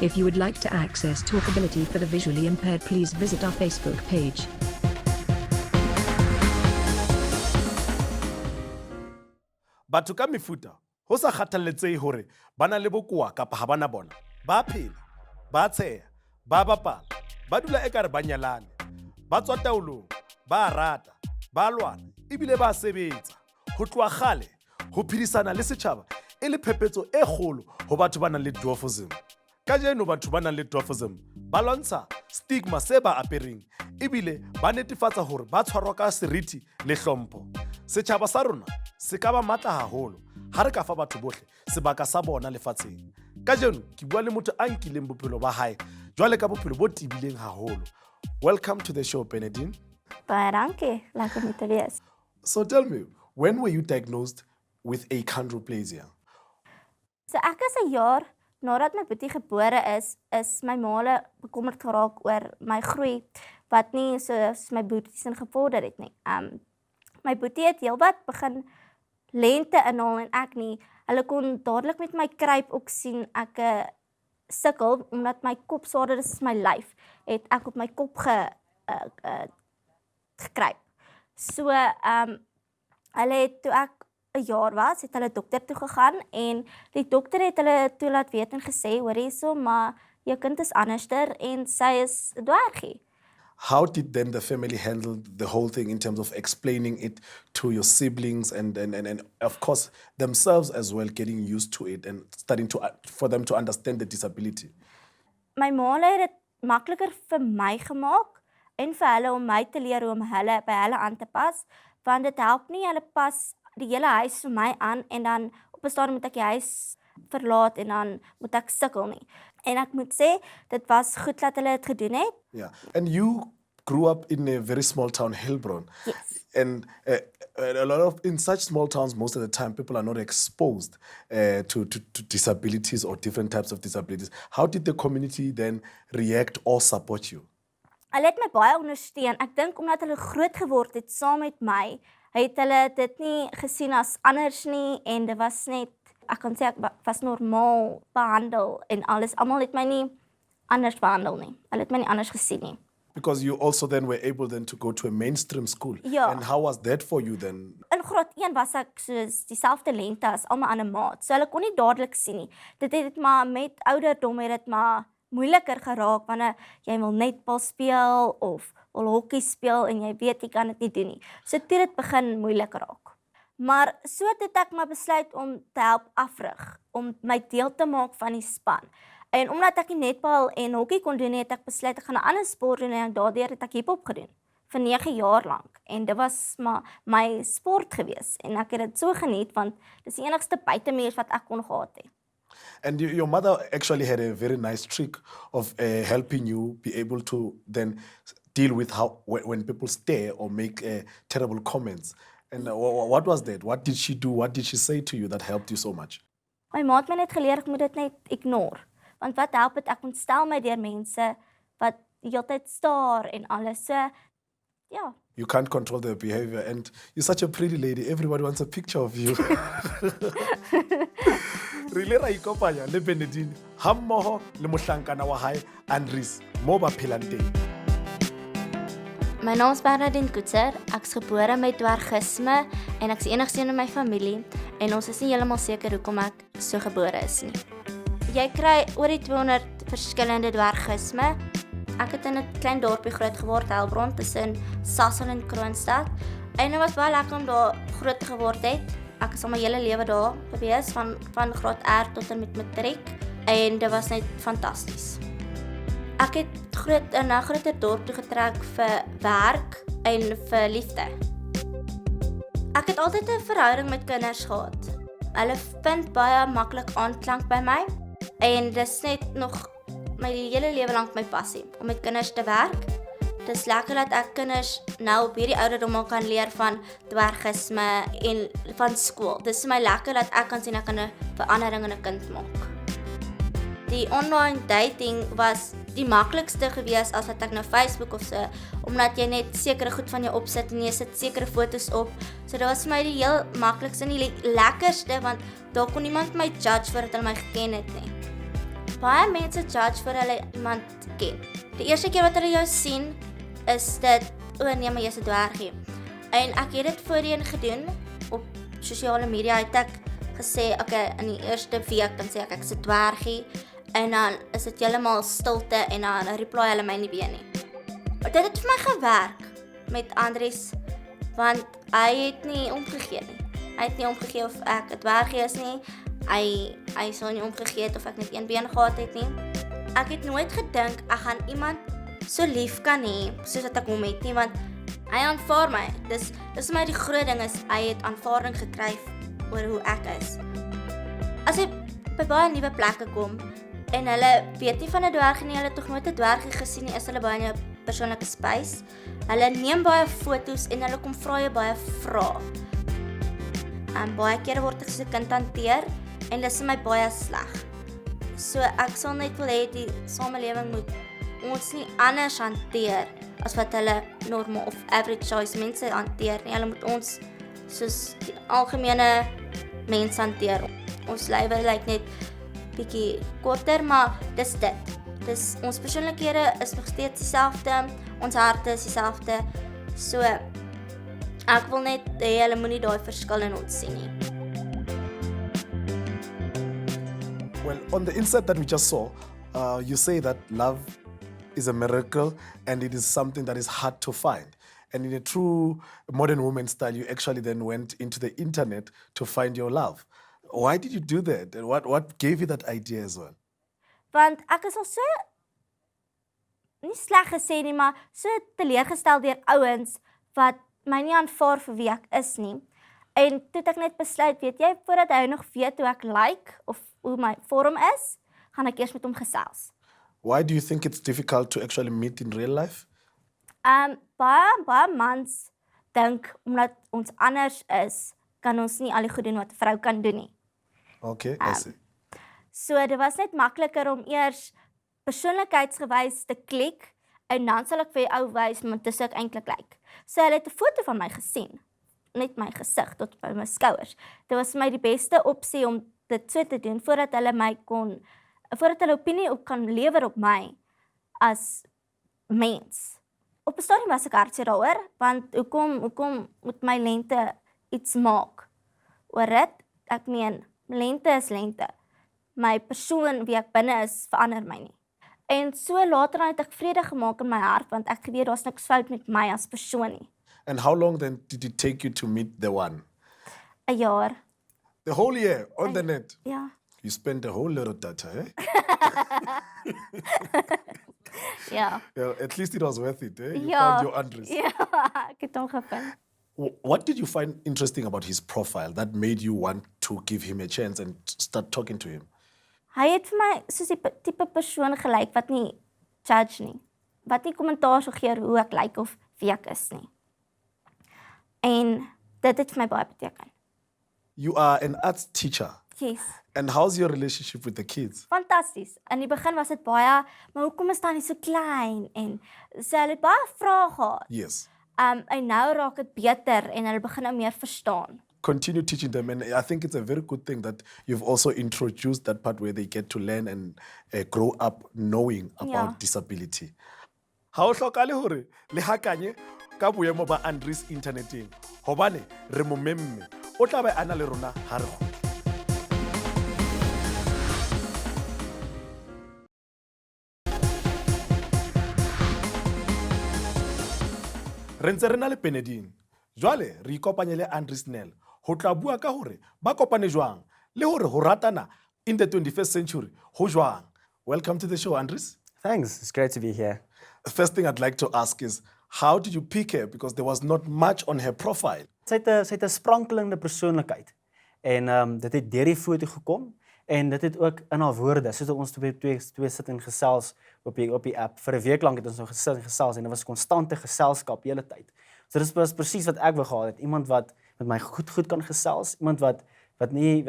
If you would like to access TalkAbility for the visually impaired, please visit our Facebook page. Batho ka mefuta ho sa kgathaletsehe hore bana le bokoa kapa ha bana bona ba phela ba tsheha ba bapala ba dula ekare ba nyalane ba tswa taolong ba rata ba lwana ebile ba sebetsa ho tloha kgale ho phedisana le setjhaba e le phephetso e kgolo ho batho ba nang le dwarfism. Kajeno batho ba nang le dwarfism ba lwantsha stigma se ba apereng ebile ba netefatsa hore ba tshwarwa ka seriti le hlompho. Setjhaba sa rona se ka ba matla haholo ha re ka fa batho bohle sebaka sa bona lefatsheng. Kajeno ke bua le motho a nkileng bophelo ba hae jwale ka bophelo bo tibileng haholo. Welcome to the show, Benedine. Baie dankie, lekker om te wees. So tell me, when were you diagnosed with achondroplasia? So ek is 'n jaar nadat my boetie gebore is my maale bekommerd geraak oor my groei wat nie soos my boetie se gevorder het nie. My boetie het heelwat begin lente inhaal en ek nie. Hulle kon dadelik met my kruip ook sien ek sukkel omdat my kop swaarder is as my lyf, het ek op my kop gekruip. So hulle het toe ek 'n jaar was, het hulle dokter toe gegaan en die dokter het hulle toe laat weet en gesê, hoor hierso, maar jou kind is anderster en sy is 'n dwergie. How did then the family handle the whole thing in terms of explaining it to your siblings and of course themselves as well, getting used to it and starting for them to understand the disability? My ma het dit makliker vir my gemaak en vir hulle om my te leer hoe om hulle by hulle aan te pas, want dit help nie hulle pas die hele huis vir my aan en dan op 'n stadium moet ek die huis verlaat en dan moet ek sukkel nie. En ek moet sê, dit was goed dat hulle dit gedoen het. Yeah, and you grew up in a very small town, Heilbronn. Yes. And a lot of, in such small towns, most of the time, people are not exposed to disabilities or different types of disabilities. How did the community then react or support you? Hulle het my baie ondersteun. Ek dink omdat hulle groot geword het saam met my, het hulle dit nie gesien as anders nie en dit was net, ek kan sê ek was normaal behandel en alles. Almal het my nie anders behandel nie. Hulle het my nie anders gesien nie. Because you also then were able then to go to a mainstream school. Ja. And how was that for you then? In graad 1 was ek soos dieselfde lengte as al my ander maat. So hulle kon nie dadelik sien nie. Dit het maar met ouderdom het dit maar moeiliker geraak wanneer jy wil netbal speel of wil hokkie speel en jy weet jy kan dit nie doen nie. So toe dit begin moeilik raak. Maar so het ek maar besluit om te help afrig, om my deel te maak van die span. En omdat ek nie netbal en hokkie kon doen, het ek besluit ek gaan 'n ander sport doen en daardeur het ek hiphop gedoen vir 9 jaar lank. En dit was maar my sport gewees en ek het dit so geniet want dis die enigste buitemuur wat ek kon gehad het. And your mother actually had a very nice trick of helping you be able to then deal with how when people stare or make terrible comments. And what was that? What did she do? What did she say to you that helped you so much? My ma het my net geleer ek moet dit net ignore. Want wat help dit? Ek ontstel my deur mense wat die hele tyd staar en alles. So ja. You can't control their behavior and you're such a pretty lady. Everybody wants a picture of you. Rile ra ikopanya le Benedine hammoho le mohlankana wa hae Andries mo ba phelang teng. My naam is Bernadine Koetser. Ek is gebore met dwergisme en ek is die enigste een in my familie en ons is nie heeltemal seker hoekom ek so gebore is nie. Jy kry oor die 200 verskillende dwergisme. Ek het in 'n klein dorpie groot geword, Heilbronn, tussen Sasol en Kroonstad. En dit was baie lekker om daar groot geword het. Ek is al my hele lewe daar gewees, van graad R tot en met matriek. En dit was net fantasties. Ek het in 'n groter dorp toe getrek vir werk en vir liefde. Ek het altyd 'n verhouding met kinders gehad. Hulle vind baie maklik aanklank by my en dis net nog my hele lewe lank my passie om met kinders te werk. Dit is lekker dat ek kinders nou op hierdie ouderdom al kan leer van dwergisme en van skool. Dit is my lekker dat ek kan sien ek kan 'n verandering in 'n kind maak. Die online dating was die maklikste gewees as wat ek nou Facebook of so, omdat jy net sekere goed van jou opsit en jy sit sekere foto's op. So dit was vir my die heel maklikste en die lekkerste want daar kon niemand my judge voordat hulle my geken het nie. baie mense judge voor hulle iemand ken. Die eerste keer wat hulle jou sien, is dit, nee, maar jy's 'n dwergie. En ek het dit voorheen gedoen, op sosiale media het ek gesê, okay, in die eerste week, dan sê ek's 'n dwergie, en dan is dit heeltemal stilte, en dan reply hulle my nie weer nie. Maar dit het vir my gewerk, met Andries, want hy het nie omgegee nie. Hy het nie omgegee of ek 'n dwergie is nie, hy sou nie omgegee het of ek net een been gehad het nie. Ek het nooit gedink, ek gaan iemand so lief kan hê, soos wat ek hom het nie, want hy aanvaar my. Dis vir my die groot ding is, hy het aanvaarding gekry oor hoe ek is. As hy by baie nuwe plekke kom, en hulle weet nie van 'n dwergie nie, hulle het tog nooit 'n dwergie gesien nie, is hulle baie in 'n persoonlike space. Hulle neem baie foto's en hulle kom vra jy baie vrae. En baie kere word ek so 'n kind hanteer, en dis vir my baie sleg. So ek sal net wil hê die samelewing moet ons nie anders hanteer as wat hulle normaal of average size mense hanteer nie. Hulle moet ons soos die algemene mense hanteer. Ons lywe lyk net bietjie korter, maar dis dit. Dis ons persoonlikhede is nog steeds dieselfde, ons harte is dieselfde. So ek wil net hê hulle moenie daai verskil in ons sien nie. Well, on the insert that we just saw, you say that love is a miracle and it is something that is hard to find. And in a true modern woman style, you actually then went into the internet to find your love. Why did you do that? And what gave you that idea as well? Want ek is al so, nie sleg gesê nie, maar so teleurgestel deur ouens wat my nie aanvaar vir wie ek is nie. En toe het ek net besluit, weet jy, voordat hy nog weet hoe ek lyk of hoe my vorm is, gaan ek eers met hom gesels. Why do you think it's difficult to actually meet in real life? Baie mans dink omdat ons anders is, kan ons nie al die goed doen wat 'n vrou kan doen nie. Okay, I see. So dit was net makliker om eers persoonlikheidsgewys te klik, en dan sal ek vir jou wys wat dis ek eintlik lyk. So hulle het 'n foto van my gesien, net my gesig tot by my skouers. Dit was vir my die beste opsie om dit so te doen voordat hulle opinie op kan lewer op my as mens. Op 'n stadium was ek hartseer daaroor, want hoekom moet my lengte iets maak oor dit? Ek meen, lengte is lengte. My persoon wie ek binne is, verander my nie. En so later het ek vrede gemaak in my hart, want ek weet daar's niks fout met my as persoon nie. And how long then did it take you to meet the one? 'n Jaar. The whole year on the net? Ja. You spent a whole lot of data, eh? Ja. Yeah, at least it was worth it, eh? You Ja. found your Andres. Ja, ek het hom gevind. What did you find interesting about his profile that made you want to give him a chance and start talking to him? Hy het vir my soos die tipe persoon gelyk wat nie judge nie. Wat nie kommentaar sou gee hoe ek lyk of wie ek is nie. En dit het vir my baie beteken. You are an arts teacher. Yes. And how's your relationship with the kids? Fantasties. In die begin was dit baie, maar hoekom is Tannie so klein? En so hulle het baie vrae gehad. Yes. En nou raak dit beter en hulle begin nou meer verstaan. Continue teaching them, and I think it's a very good thing that you've also introduced that part where they get to learn and grow up knowing about disability. Ha o hlokale hore le hakanye ka boemo ba Andries interneteng hobane re mo memme o tla ba ana le rona ha re kgutla. Re ntse re na le Benedine. Jwale re ikopanye le Andries Nel ho tla bua ka hore ba kopane jwang le hore ho ratana in the 21st century ho jwang. Welcome to the show, Andries. Thanks, it's great to be here. The first thing I'd like to ask is, how did you pick her? Because there was not much on her profile. Sy het 'n sprankelende persoonlikheid. En dit het deur die foto gekom en dit het ook in haar woorde, soos ons twee sit en gesels op die app. Vir 'n week lank het ons nou gesit en gesels en dit was 'n konstante geselskap die hele tyd. So dit was presies wat ek wou gehad het. Iemand wat met my goed kan gesels, iemand wat nie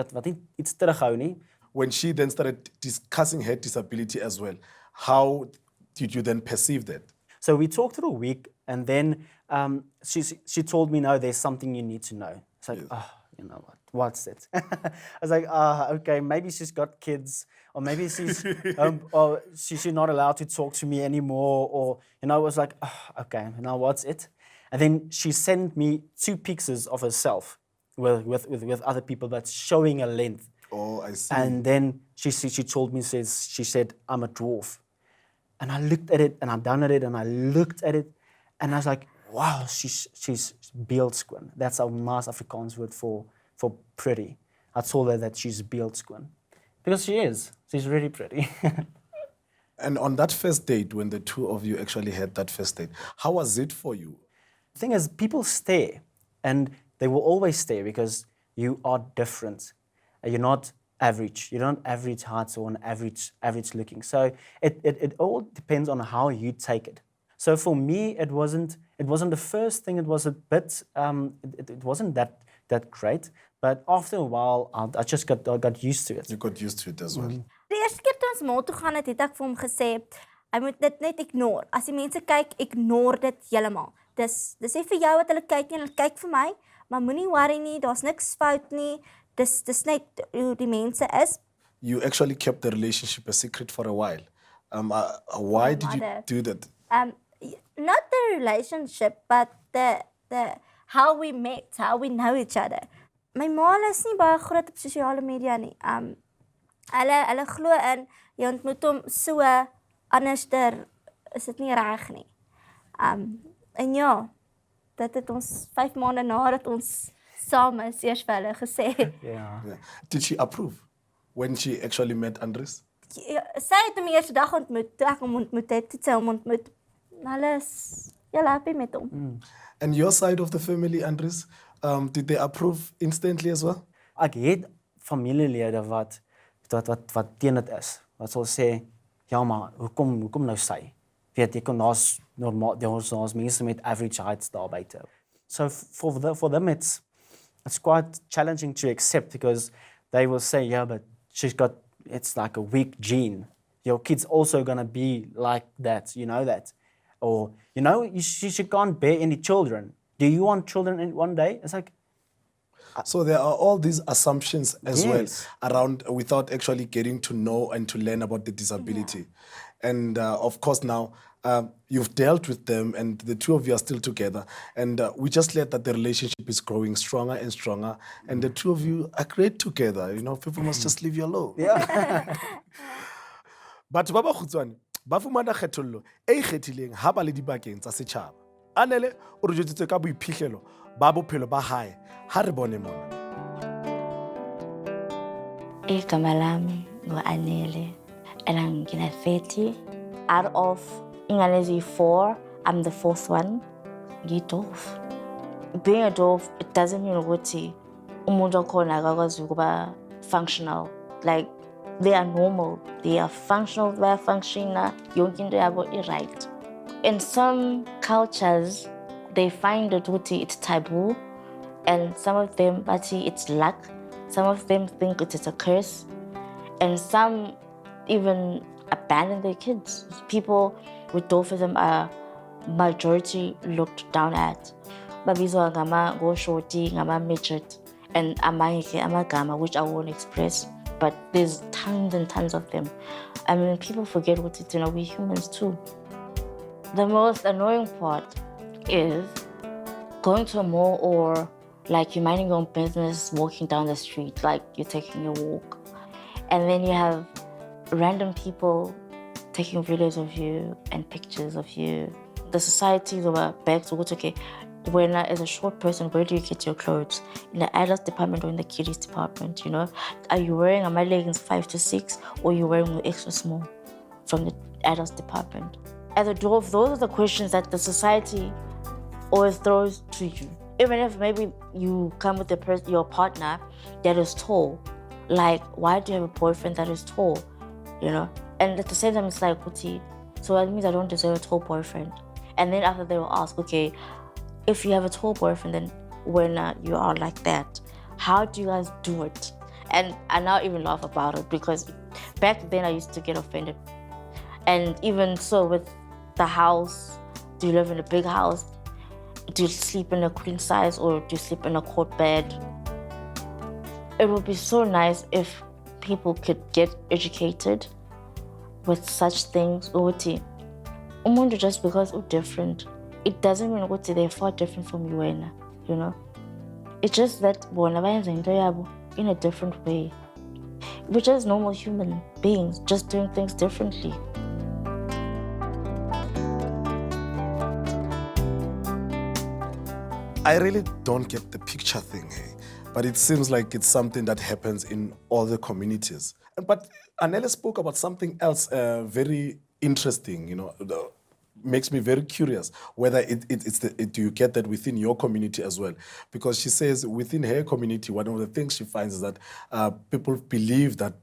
iets terughou nie. When she then started discussing her disability as well, how did you then perceive that? So we talked through a week and then she told me, no, there's something you need to know. It's like, you know what? What's it? I was like, okay, maybe she's got kids, or maybe she's, or she's not allowed to talk to me anymore, or, you know, I was like, okay, now what's it? And then she sent me 2 pictures of herself with other people, but showing a length. Oh, I see. And then she told me, she said, I'm a dwarf. And I looked at it, and I done at it, and I looked at it, and I was like, wow, she's beeldsquin. That's our Maas Afrikaans word for pretty. I told her that she's beeldsquin. Because she is. She's really pretty. And on that first date, when the two of you actually had that first date, how was it for you? The thing is, people stare, and they will always stare because you are different. You're not average. You're not average height or an average looking. So it all depends on how you take it. So for me, it wasn't the first thing. It was a bit. It wasn't that great. But after a while, I just got used to it. You got used to it as well. Die eerste keer toe ons mall toe gaan het ek vir hom gesê, hy moet dit net ignore. As die mense kyk, ignore dit heeltemal. Dis nie vir jou wat hulle kyk nie, hulle kyk vir my, maar moenie worry nie, daar's niks fout nie. Dis net hoe die mense is. You actually kept the relationship a secret for a while. Why did you do that? Not the relationship, but the how we met, how we know each other. My ma is nie baie groot op sosiale media nie. Hulle glo in jy ontmoet hom so anderster is dit nie reg nie. En ja, dit het ons 5 maande nadat ons saam is eers vir hulle gesê. Yeah. Yeah. Did she approve when she actually met Andres? Sy het hom die eerste dag ontmoet, toe ek hom ontmoet het, toe sy hom ontmoet. Hulle is heel happy met hom. And your side of the family, Andres, did they approve instantly as well? Ek het familielede wat teen dit is. Wat sal sê, ja maar, hoekom nou sy? Weet jy, daar's mense met average heights daar buite. So for them it's quite challenging to accept because they will say, yeah, but it's like a weak gene. Your kid's also gonna be like that, you know that. Or, you know, she can't bear any children. Do you want children in one day? It's like, so there are all these assumptions as Yes. well around without actually getting to know and to learn about the disability. Yeah. And of course now you've dealt with them and the two of you are still together. And we just glad that the relationship is growing stronger and stronger. And the two of you are great together. You know, people must just leave you alone. yeah. Batho ba ba khutswane ba fumana kgethollo e ikgethileng ha ba le dibakeng tsa setjhaba. Anele o re jwetsitse ka boiphihlelo ba bophelo ba hae ha re bone mona. Igama lami ngo-Anele and I'm gonna 30. Out of ingane eziyi-4, I'm the 4th one. Ngi-dwarf. Being a dwarf, it doesn't mean ukuthi umuntu okhona akakwazi ukuba functional. Like, they are normal, they are functional, they are functioning, yonke into yabo i-right. In some cultures, they find it ukuthi it's taboo, and some of them bathi it's luck, some of them think it is a curse, and some even abandon their kids. People with dwarfism are majority looked down at. Babizwa ngama go-shorty, ngama midget, and amagama, which I won't express. But there's tons and tons of them. I mean, people forget what it's, you know, we're humans too. The most annoying part is going to a mall or like you're minding your own business, walking down the street, like you're taking a walk. And then you have random people taking videos of you and pictures of you. The societies over back to go to, okay, when as a short person, where do you get your clothes? In the adult department or in the kiddies department, you know? Are you wearing my leggings 5 to 6 or are you wearing the extra small from the adult department? As a dwarf, those are the questions that the society always throws to you. Even if maybe you come with your partner that is tall, like, why do you have a boyfriend that is tall, you know? And at the same time, it's like, so that means I don't deserve a tall boyfriend. And then after they will ask, okay, if you have a tall boyfriend, then when you are like that, how do you guys do it? And I now even laugh about it because back then I used to get offended. And even so with the house, do you live in a big house? Do you sleep in a queen size or do you sleep in a quad bed? It would be so nice if people could get educated with such things. Ukuthi umuntu just because you're different, it doesn't mean ukuthi they're far different from you, you know. It's just that bona bayenza into yabo in a different way. We're just normal human beings, just doing things differently. I really don't get the picture thing, hey? But it seems like it's something that happens in all the communities. But Anele spoke about something else very interesting, you know, makes me very curious whether do you get that within your community as well? Because she says within her community, one of the things she finds is that people believe that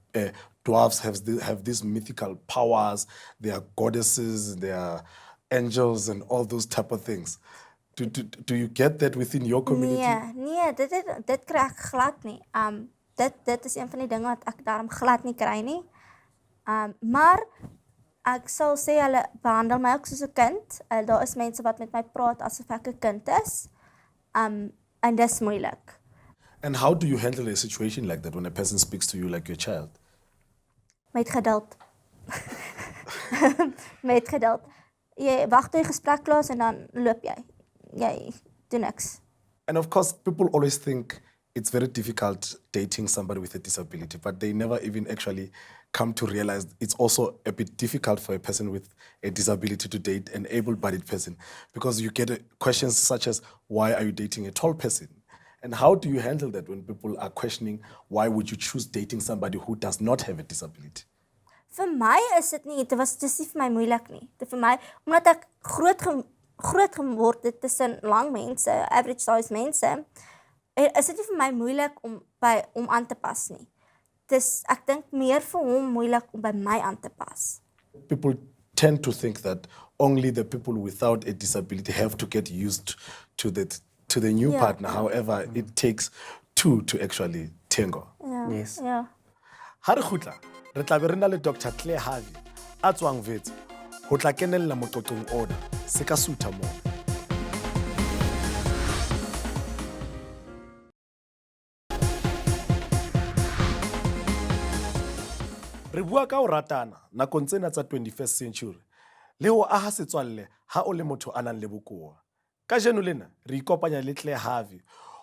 dwarves have these mythical powers, they are goddesses, they are angels and all those type of things. Do you get that within your community? Nee, dit kry ek glad nie. Dit is een van die dinge wat ek daarom glad nie kry nie. Maar ek sal sê hulle behandel my ook soos 'n kind. Daar is mense wat met my praat asof ek 'n kind is. En dis moeilik. And how do you handle a situation like that when a person speaks to you like your child? Met geduld. Met geduld. Jy wag tot jy gesprek klaar is en dan loop jy. Jy doen niks. And of course, people always think it's very difficult dating somebody with a disability, but they never even actually come to realize it's also a bit difficult for a person with a disability to date an able-bodied person, because you get questions such as, why are you dating a tall person? And how do you handle that when people are questioning, why would you choose dating somebody who does not have a disability? Vir my is dit nie, dit was dis nie vir my moeilik nie. Dit vir my, omdat ek groot geword het tussen lang mense, average size mense, is dit nie vir my moeilik om aan te pas nie. Dis ek dink meer vir hom moeilik om by my aan te pas. People tend to think that only the people without a disability have to get used to the new partner. However, it takes two to actually tango. Yes. Ja. Ha re khutla, re tla be re na le Dr. Claire Harvey a tswang Wits ho tla kenella moqoqong ona se ka sutha mo. Re bua ka ho ratana nakong tsena tsa 21st century le ho aha setswalle ha o le motho a nang le bokoa. Ka jeno lena re ikopanya le Claire Harvey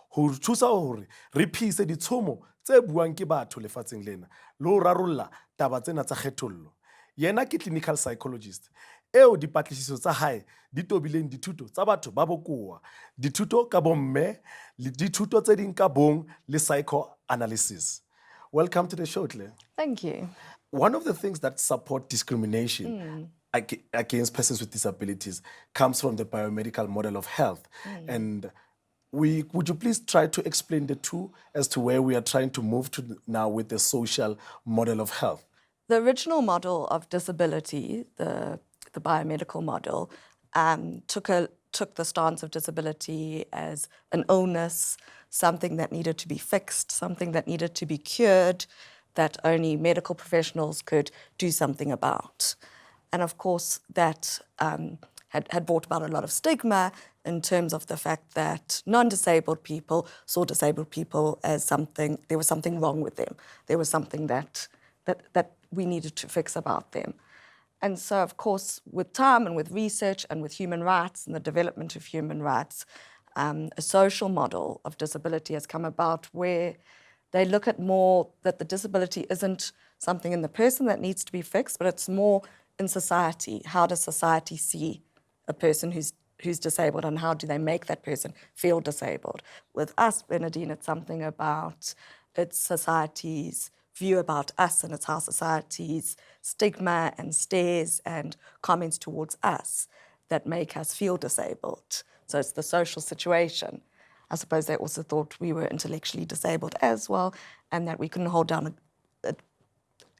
ho thusa hore re phise ditshomo tse buang ke batho lefatsheng lena le ho rarolla taba tsena tsa kgethollo. Yena ke clinical psychologist eo dipatlisiso tsa hae di tobileng dithuto tsa batho ba bokoa, dithuto ka bomme le dithuto tse ding ka bong le psychoanalysis. Welcome to the show, Claire. Thank you. One of the things that support discrimination against persons with disabilities comes from the biomedical model of health. And would you please try to explain the two as to where we are trying to move to now with the social model of health? The original model of disability, the biomedical model, took the stance of disability as an illness, something that needed to be fixed, something that needed to be cured, that only medical professionals could do something about. And of course, that had brought about a lot of stigma in terms of the fact that non-disabled people saw disabled people as something, there was something wrong with them. There was something that we needed to fix about them. And so, of course, with time and with research and with human rights and the development of human rights, a social model of disability has come about where they look at more that the disability isn't something in the person that needs to be fixed, but it's more in society. How does society see a person who's disabled, and how do they make that person feel disabled? With us, Bernadine, it's something about it's society's view about us, and it's how society's stigma and stares and comments towards us that make us feel disabled. So it's the social situation. I suppose they also thought we were intellectually disabled as well, and that we couldn't hold down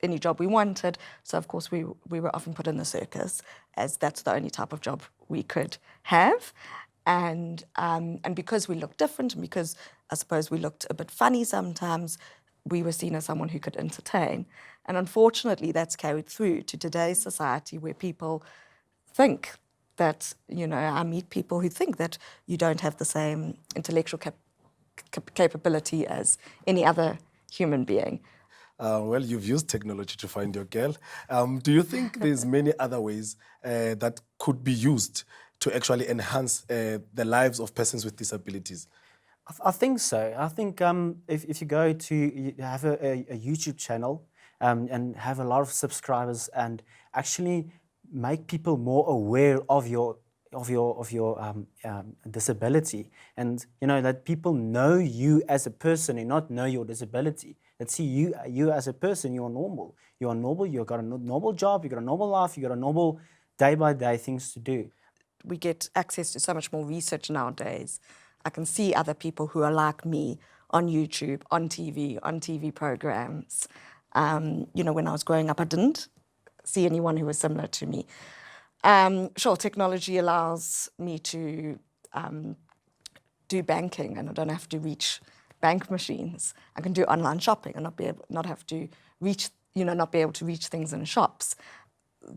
any job we wanted. So of course we were often put in the circus, as that's the only type of job we could have. And because we looked different, and because I suppose we looked a bit funny sometimes, we were seen as someone who could entertain. And unfortunately, that's carried through to today's society, where people think that, I meet people who think that you don't have the same intellectual capability as any other human being. Well, you've used technology to find your girl. Do you think there's many other ways that could be used to actually enhance the lives of persons with disabilities? I think so. I think if you go to you have a YouTube channel and have a lot of subscribers and actually make people more aware of your disability, and that people know you as a person and not know your disability. That see you as a person, you are normal. You are normal. You've got a normal job. You got a normal life. You got a normal day-by-day things to do. We get access to so much more research nowadays. I can see other people who are like me on YouTube, on TV programs. When I was growing up, I didn't see anyone who was similar to me. Sure, technology allows me to do banking, and I don't have to reach bank machines. I can do online shopping and not be able to reach things in shops.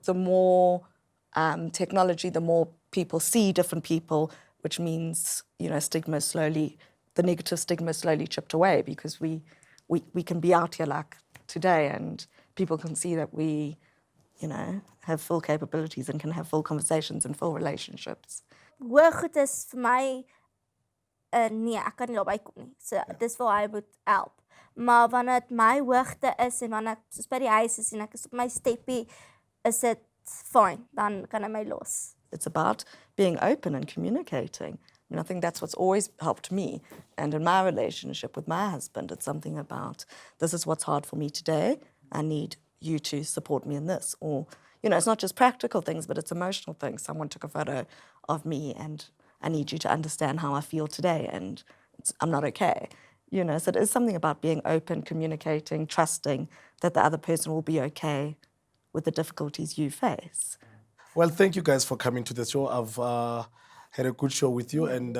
The more technology, the more people see different people, which means the negative stigma is slowly chipped away, because we can be out here like today and people can see that we have full capabilities and can have full conversations and full relationships. Hoe goed is vir my nee, ek kan nie daarby kom nie. So dis waar hy moet help. Maar wanneer dit my hoogte is en wanneer ek soos by die huis is en ek is op my steppie, is dit fine. Dan kan hy my los. It's about being open and communicating. I think that's what's always helped me. And in my relationship with my husband, it's something about, this is what's hard for me today. I need you to support me in this. Or, it's not just practical things, but it's emotional things. Someone took a photo of me and I need you to understand how I feel today and I'm not okay. So it is something about being open, communicating, trusting that the other person will be okay with the difficulties you face. Well, thank you guys for coming to the show. I've had a good show with you, and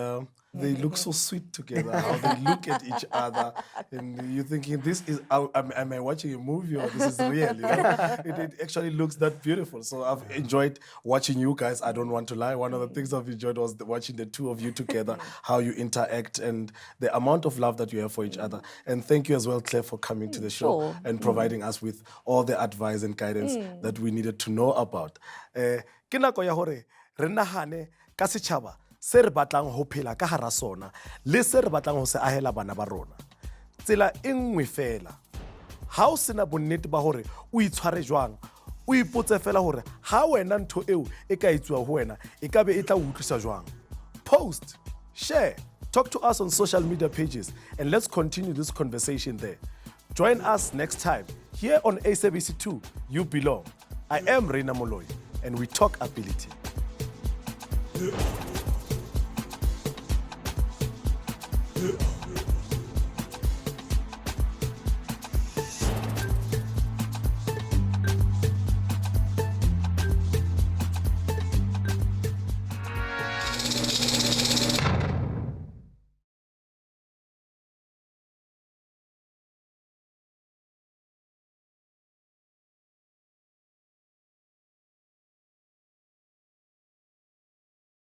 they look so sweet together, how they look at each other. And you're thinking, am I watching a movie or this is real? It actually looks that beautiful. So I've enjoyed watching you guys. I don't want to lie. One of the things I've enjoyed was watching the two of you together, how you interact and the amount of love that you have for each other. And thank you as well, Claire, for coming to the show and providing us with all the advice and guidance that we needed to know about. Ke nako ya hore re nahane ka setjhaba se re batlang ho phela ka hara sona le se re batlang ho se ahela bana ba rona. Tsela e nngwe fela. Ha o sena bonnete ba hore o itshware jwang, o ipotse fela hore ha wena ntho eo e ka itsuwa ho wena e ka be e tla utlwisa jwang. Post, share, talk to us on social media pages, and let's continue this conversation there. Join us next time here on SABC2 You Belong. I am Reina Moloi, and we talk ability. Yeah.